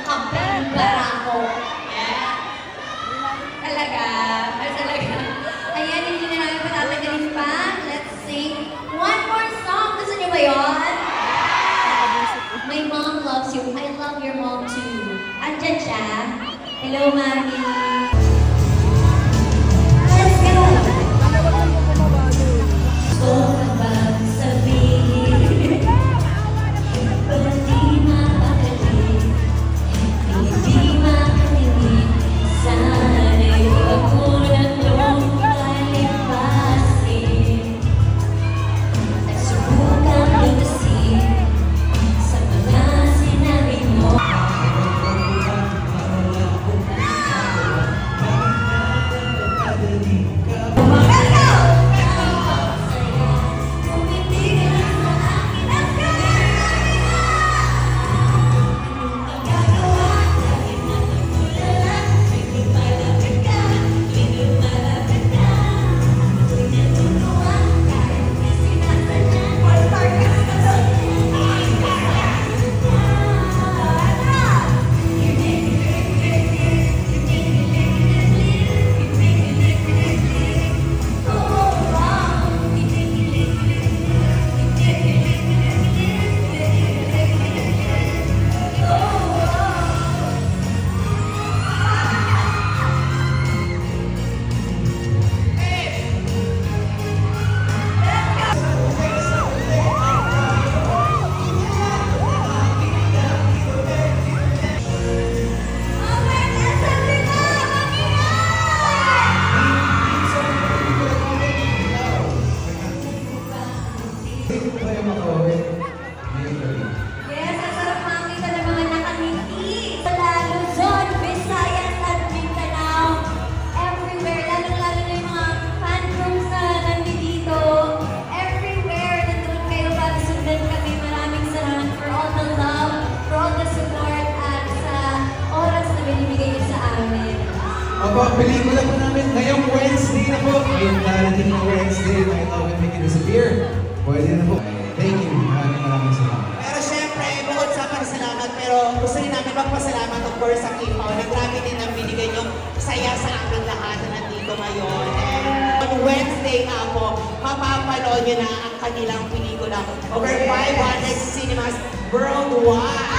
Kapeng barako. Yeah. Talaga. Ay, talaga. Ayan, hindi na namin patatagalin pa. Let's sing one more song. Gusto niyo ba yun? My mom loves you. I love your mom too. Andyan siya. Hello, Mami. Let's go! Gusto ka bang sabihin? Ba't di mapagaling? Hindi makatinig. Sana'y huwag mo na nung palipasin. Nagsubukang lumasin sa mga sinabi mo. Yes, ang sarap makita ng mga nakangiti. Sa Luzon, Visayas at Mindanao. Everywhere, lalong-lalo na yung mga fan groups na nandito. Everywhere, nandun kayo para sundan kami. Maraming salamat for all the love, for all the support, at sa oras na binibigay niyo sa amin. Opo, ang pelikula po namin ngayong Wednesday na po. Ngayong darating na Wednesday, Night Love and Make It Disappear. Pwede na po. Thank you. Maraming salamat. Pero syempre, bukod sa pasalamat, pero gusto rin namin magpasalamat of course sa Kipaw na grabe din ang binigay yung saya sa aming lahat na nandito ngayon. And on Wednesday nga po, mapapanood nyo na ang kanilang pelikula. Over 500 cinemas worldwide.